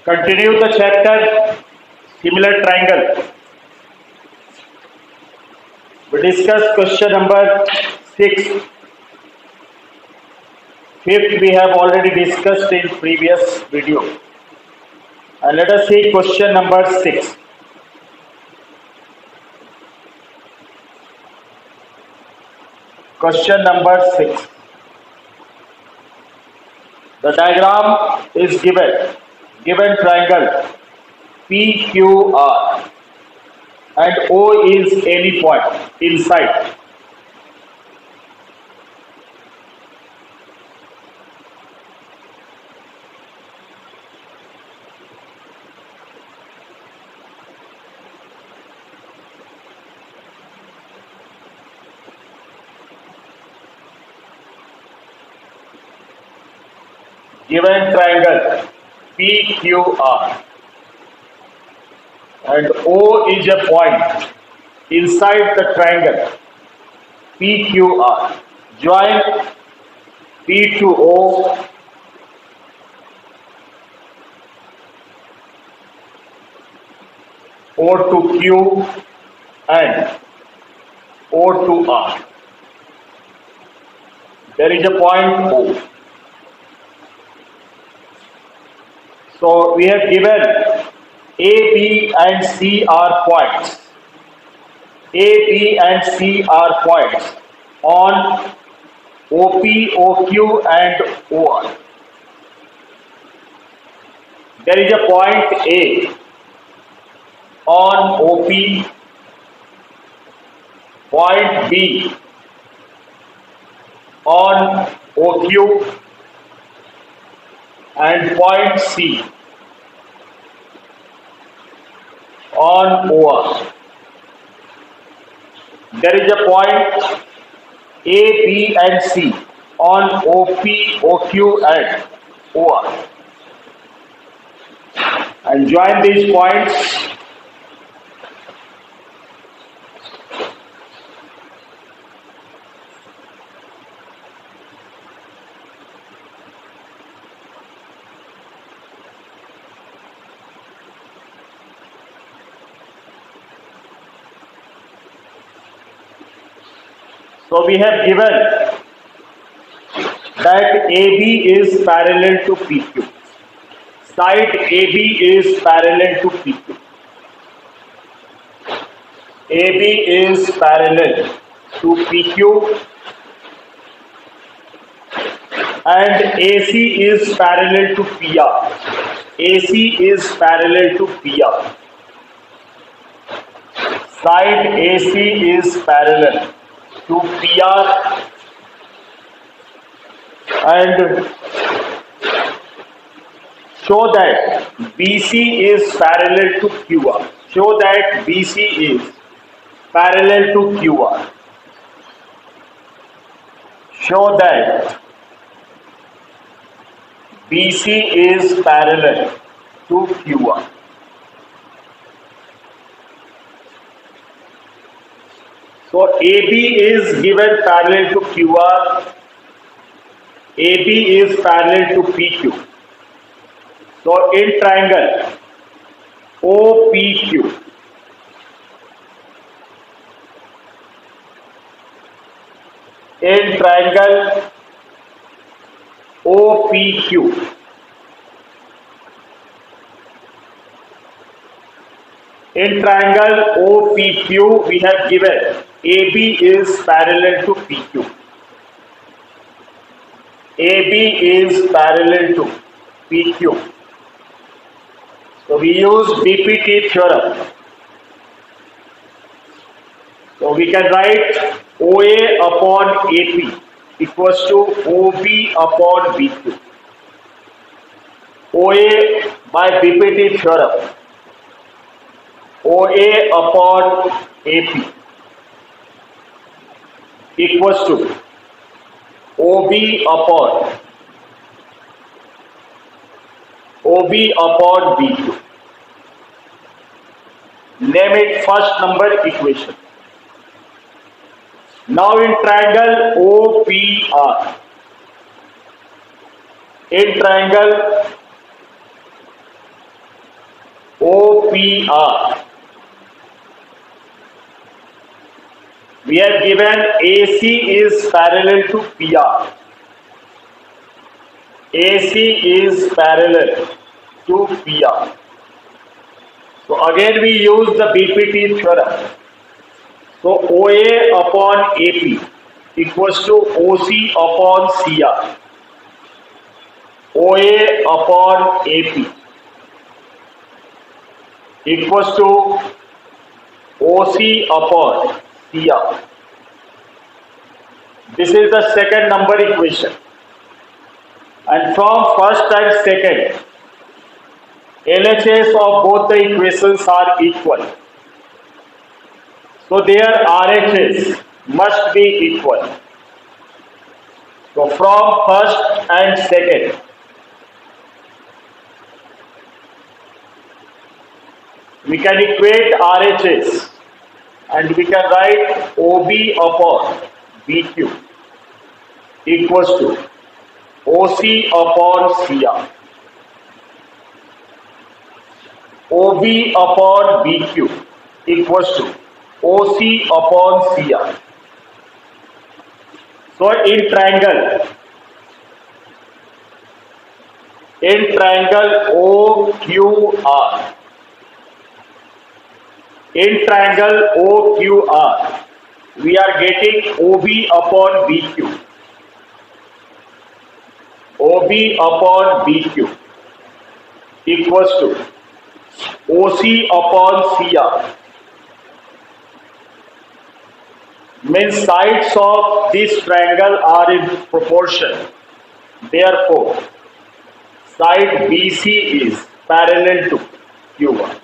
Continue the chapter similar triangle. We discuss question number 6. Fifth we have already discussed in previous video. And let us see question number 6. Question number 6. The diagram is given. Given triangle PQR and O is any point inside. Given triangle PQR and O is a point inside the triangle PQR. Join P to O, O to Q and O to R. There is a point O. So we have given A, B and C are points. A, B and C are points on OP, OQ and OR. There is a point A on OP, point B on OQ and point C on OR. There is a point A, B and C on OP, OQ and OR. And join these points. So we have given that AB is parallel to PQ. Side AB is parallel to PQ. AB is parallel to PQ and AC is parallel to PR. AC is parallel to PR. Side AC is parallel to PR and show that BC is parallel to QR. Show that BC is parallel to QR. Show that BC is parallel to QR. So AB is given parallel to QR, AB is parallel to PQ. So in triangle OPQ, in triangle OPQ, in triangle OPQ we have given AB is parallel to PQ. AB is parallel to PQ. So we use BPT theorem. So we can write OA upon AP equals to OB upon BQ. OA by BPT theorem. OA upon AP equals to OB upon BQ. Name it first number equation. Now in triangle OPR, in triangle OPR. We have given AC is parallel to PR. AC is parallel to PR. So again we use the BPT theorem. So OA upon AP equals to OC upon CR. OA upon AP equals to OC upon CR. This is the second number equation. And from first and second, LHS of both the equations are equal. So their RHS must be equal. So from first and second, we can equate RHS and we can write OB upon BQ equals to OC upon CR. OB upon BQ equals to OC upon CR. So in triangle OQR, we are getting OB upon BQ. OB upon BQ equals to OC upon CR. Means sides of this triangle are in proportion. Therefore, side BC is parallel to Q1.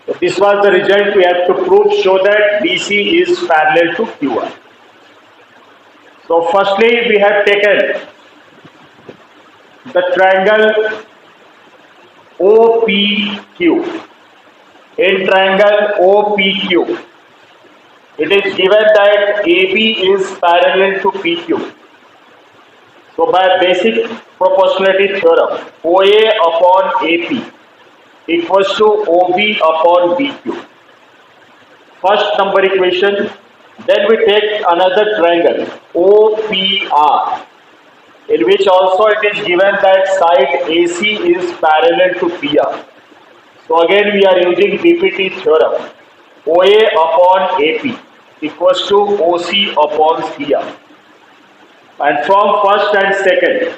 So this was the result we have to prove, show that BC is parallel to Q1. So firstly we have taken the triangle OPQ. In triangle OPQ, it is given that AB is parallel to PQ. So by basic proportionality theorem, OA upon AP equals to OB upon BQ. First number equation. Then we take another triangle OPR, in which also it is given that side AC is parallel to PR. So again we are using BPT theorem. OA upon AP equals to OC upon CR. And from first and second,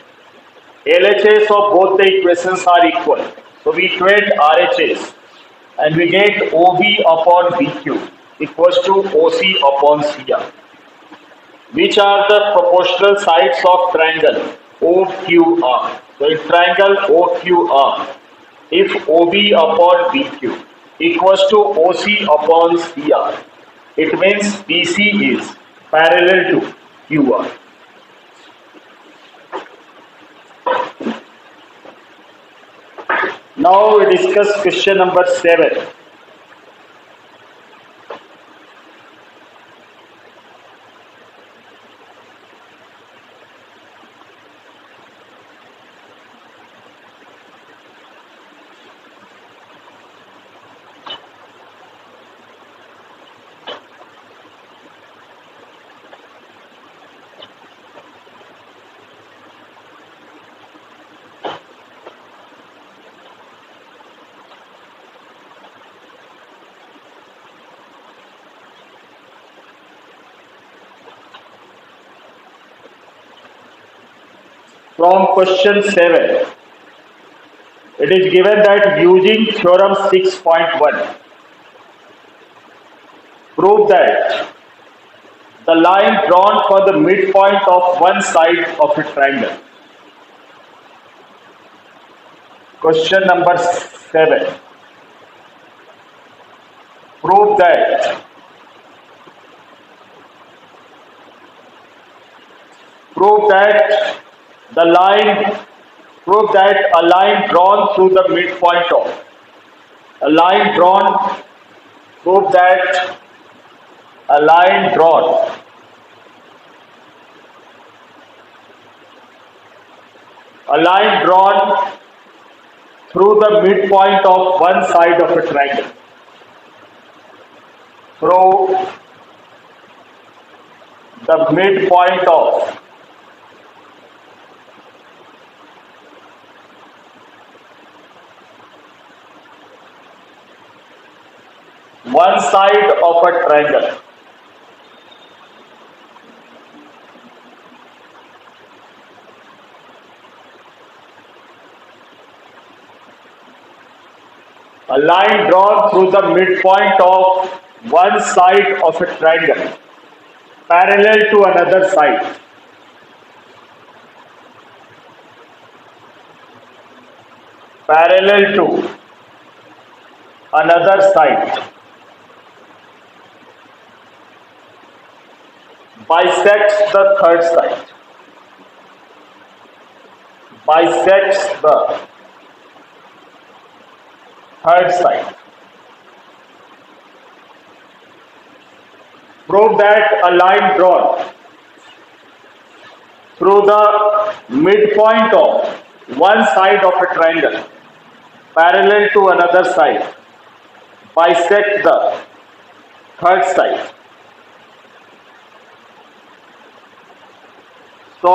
LHS of both the equations are equal. So we equate RHS and we get OB upon BQ equals to OC upon CR. Which are the proportional sides of triangle OQR? So in triangle OQR, if OB upon BQ equals to OC upon CR, it means BC is parallel to QR. Now we discuss question number 7. From question 7, it is given that using theorem 6.1, prove that the line drawn for the midpoint of one side of a triangle. Question number 7. Prove that a line drawn through the midpoint of a line drawn through through the midpoint of one side of a triangle. Through the midpoint of one side of a triangle. A line drawn through the midpoint of one side of a triangle parallel to another side. Parallel to another side. Bisects the third side. Bisects the third side. Prove that a line drawn through the midpoint of one side of a triangle parallel to another side bisect the third side. So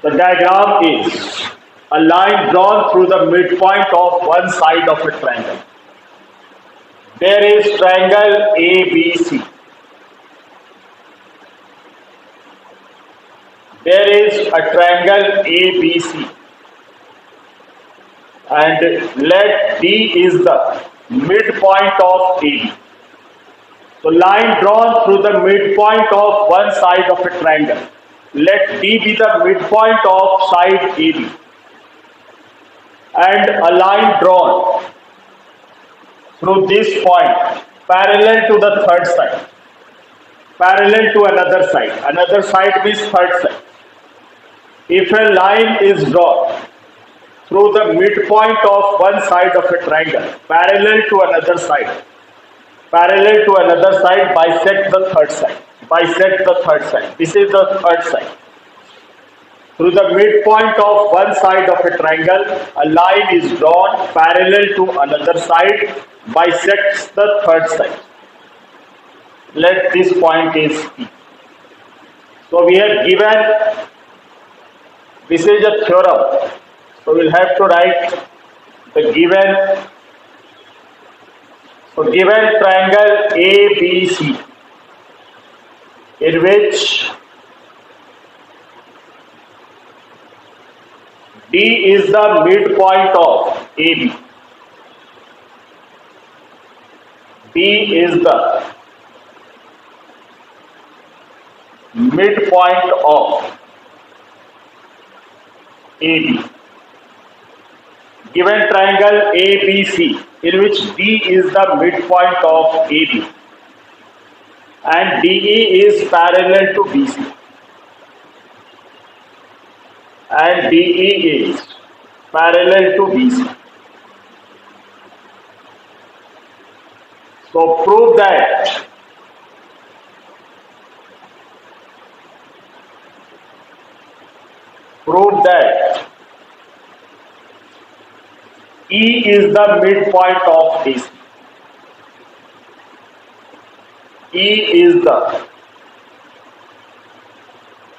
the diagram is a line drawn through the midpoint of one side of a triangle. There is triangle ABC. There is a triangle ABC, and let D is the midpoint of AB. So line drawn through the midpoint of one side of a triangle. Let D be the midpoint of side AB, and a line drawn through this point parallel to the third side, parallel to another side. Another side means third side. If a line is drawn through the midpoint of one side of a triangle parallel to another side, parallel to another side, bisect the third side. Bisect the third side. This is the third side. Through the midpoint of one side of a triangle, a line is drawn parallel to another side, bisects the third side. Let this point is P. So we have given, this is a theorem. So we'll have to write the given. So given triangle ABC, in which D is the midpoint of AB. D is the midpoint of AB. Given triangle ABC, in which D is the midpoint of AB and DE is parallel to BC, and DE is parallel to BC. So prove that E is the midpoint of AC. E is the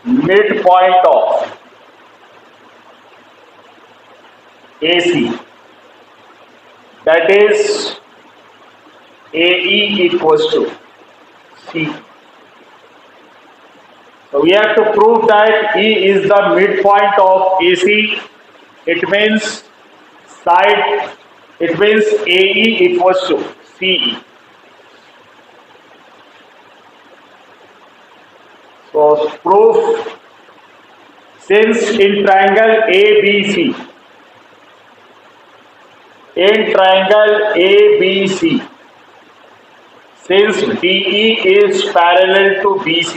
midpoint of AC. That is AE equals to C. So we have to prove that E is the midpoint of AC. It means AE equals to CE. So proof, since in triangle ABC, since DE is parallel to BC,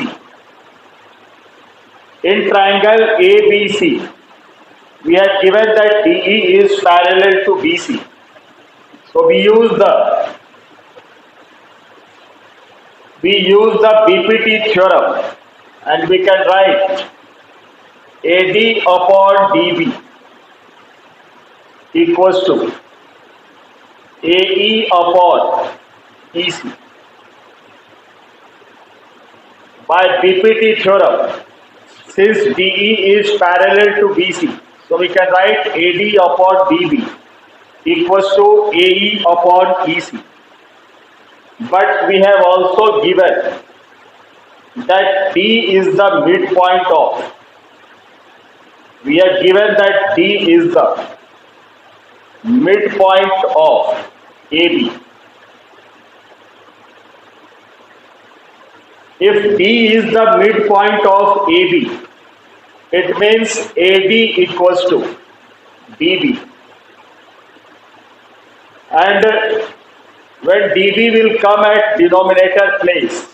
in triangle ABC, we have given that DE is parallel to BC. So we use the BPT theorem, and we can write AD upon DB equals to AE upon EC. By BPT theorem, since DE is parallel to BC, so we can write AD upon DB equals to AE upon EC. But we have also given that D is the midpoint of, we have given that D is the midpoint of AB. If D is the midpoint of AB, it means AD equals to DB. And when DB will come at denominator place,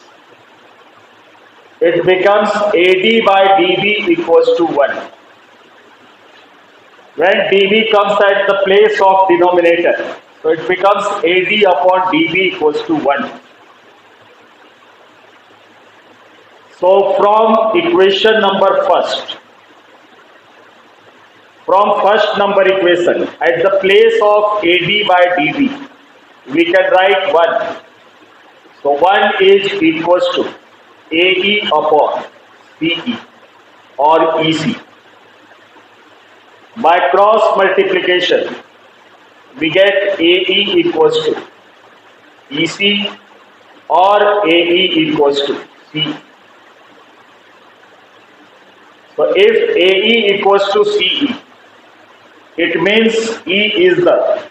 it becomes AD by DB equals to 1. When DB comes at the place of denominator, so it becomes AD upon DB equals to 1. So from equation number first, from first number equation, at the place of AD by DB, we can write 1. So 1 is equals to AE upon CE or EC. By cross multiplication, we get AE equals to EC or AE equals to CE. So if AE equals to CE, it means E is the,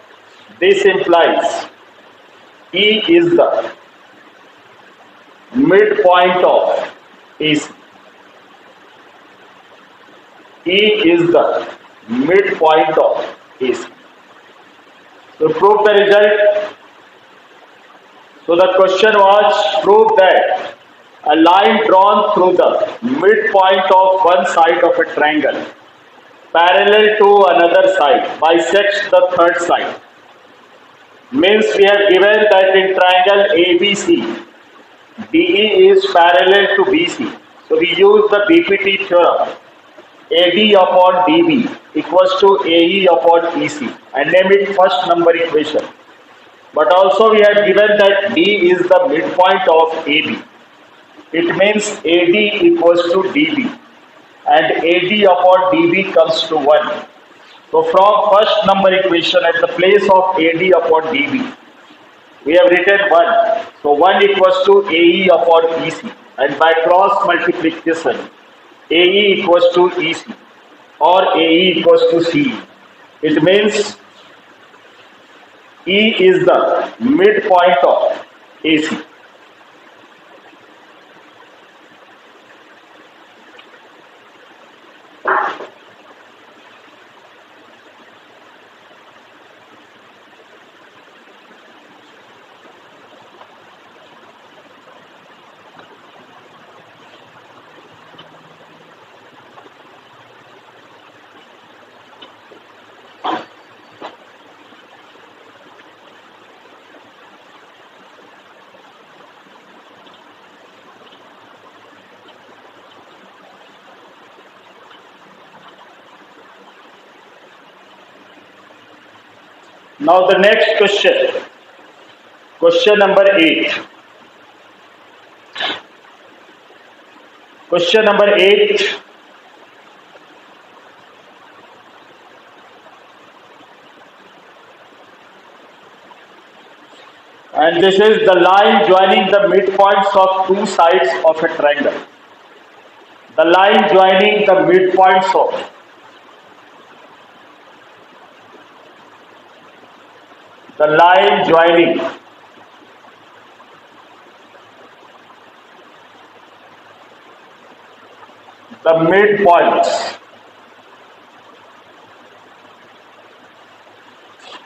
this implies E is the midpoint of AC. E is the midpoint of AC. So prove the result. So the question was, prove that a line drawn through the midpoint of one side of a triangle parallel to another side bisects the third side. Means we have given that in triangle ABC, DE is parallel to BC. So we use the BPT theorem, AD upon DB equals to AE upon EC, and name it first number equation. But also we have given that D is the midpoint of AB. It means AD equals to DB, and AD upon DB comes to 1. So from first number equation at the place of AD upon DB, we have written 1. So 1 equals to AE upon EC, and by cross multiplication, AE equals to EC or AE equals to CE. It means E is the midpoint of AC. Now the next question, question number 8. Question number 8. And this is the line joining the midpoints of two sides of a triangle. The line joining the midpoints of the line joining the midpoints,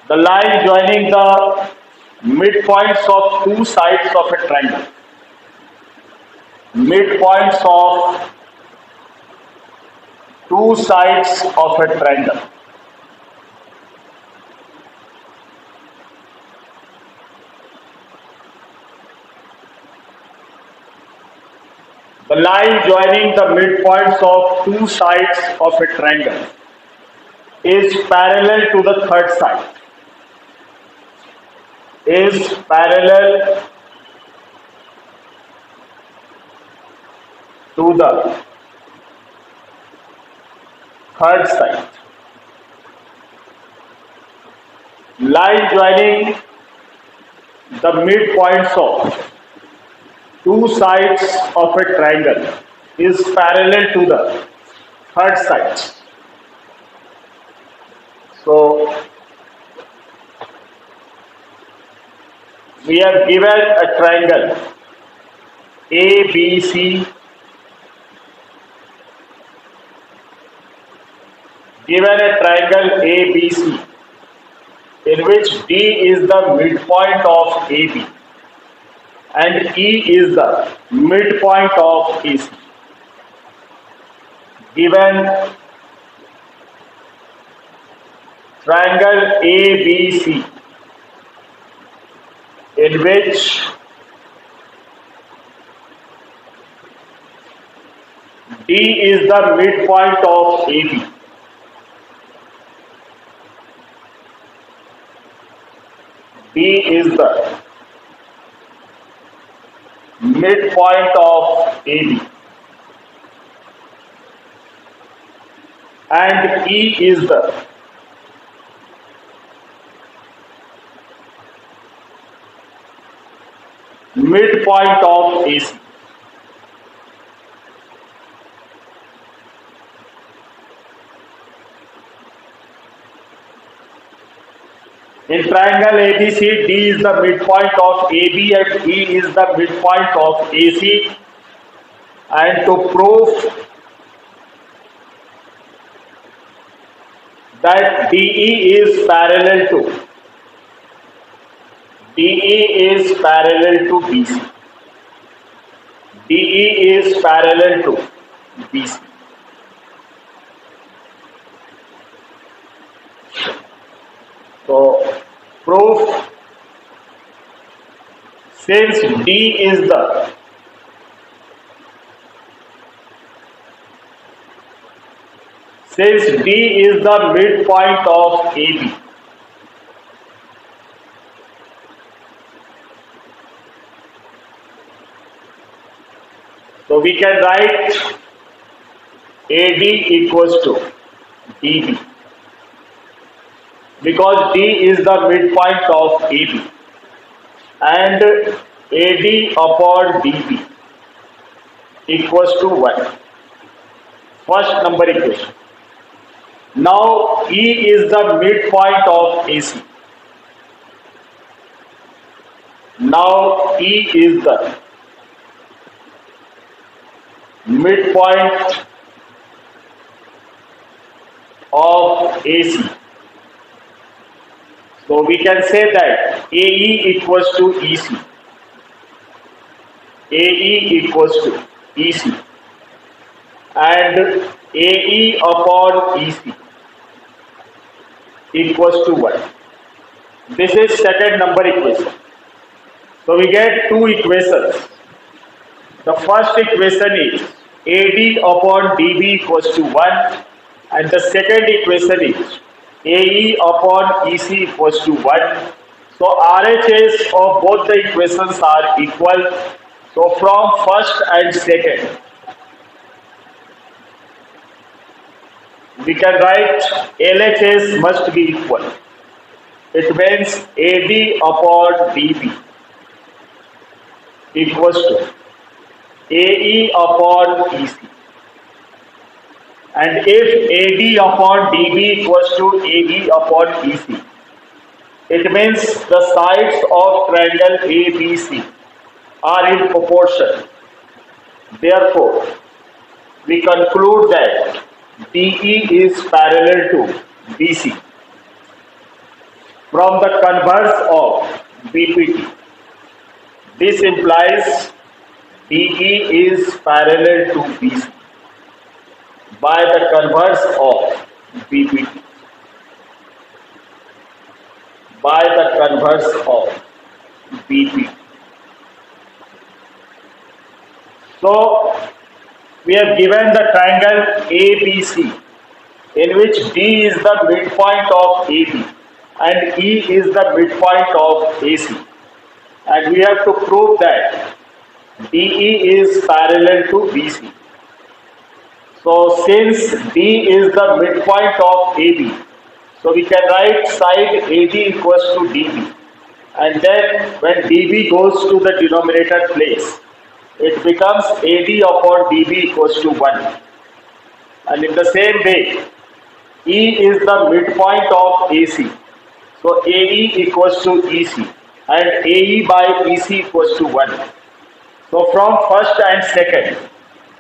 the line joining the midpoints of two sides of a triangle, midpoints of two sides of a triangle. The line joining the midpoints of two sides of a triangle. is parallel to the third side. Is parallel to the third side. Line joining the midpoints of two sides of a triangle is parallel to the third side. So we have given a triangle ABC, given a triangle ABC in which D is the midpoint of AB and E is the midpoint of AC. Given triangle ABC in which D is the midpoint of AB D is the midpoint of AB and E is the midpoint of AC. In triangle ABC, D is the midpoint of AB and E is the midpoint of AC. And to prove that DE is parallel to BC. DE is parallel to BC. So proof, since D is the midpoint of AB, so we can write AD equals to DB, because D is the midpoint of AB and AD upon DB equals to 1. First number equation. Now E is the midpoint of AC. Now E is the midpoint of AC. So we can say that AE equals to EC. AE equals to EC and AE upon EC equals to 1. This is second number equation. So we get two equations. The first equation is AD upon DB equals to 1 and the second equation is AE upon EC equals to 1. So RHS of both the equations are equal. So from first and second, we can write LHS must be equal. It means AD upon DB equals to AE upon EC. And if AD upon DB equals to AE upon EC, it means the sides of triangle ABC are in proportion. Therefore, we conclude that DE is parallel to BC from the converse of BPT. This implies DE is parallel to BC by the converse of BPT. By the converse of BPT. So we have given the triangle ABC in which D is the midpoint of AB and E is the midpoint of AC. And we have to prove that DE is parallel to BC. So since D is the midpoint of AB, so we can write side AD equals to DB. And then when DB goes to the denominator place, it becomes AD upon DB equals to 1. And in the same way, E is the midpoint of AC. So AE equals to EC and AE by EC equals to 1. So from first and second,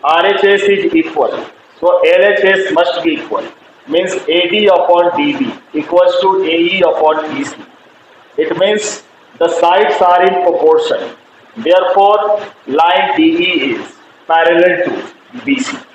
RHS is equal. So LHS must be equal. Means AD upon DB equals to AE upon EC. It means the sides are in proportion. Therefore, line DE is parallel to BC.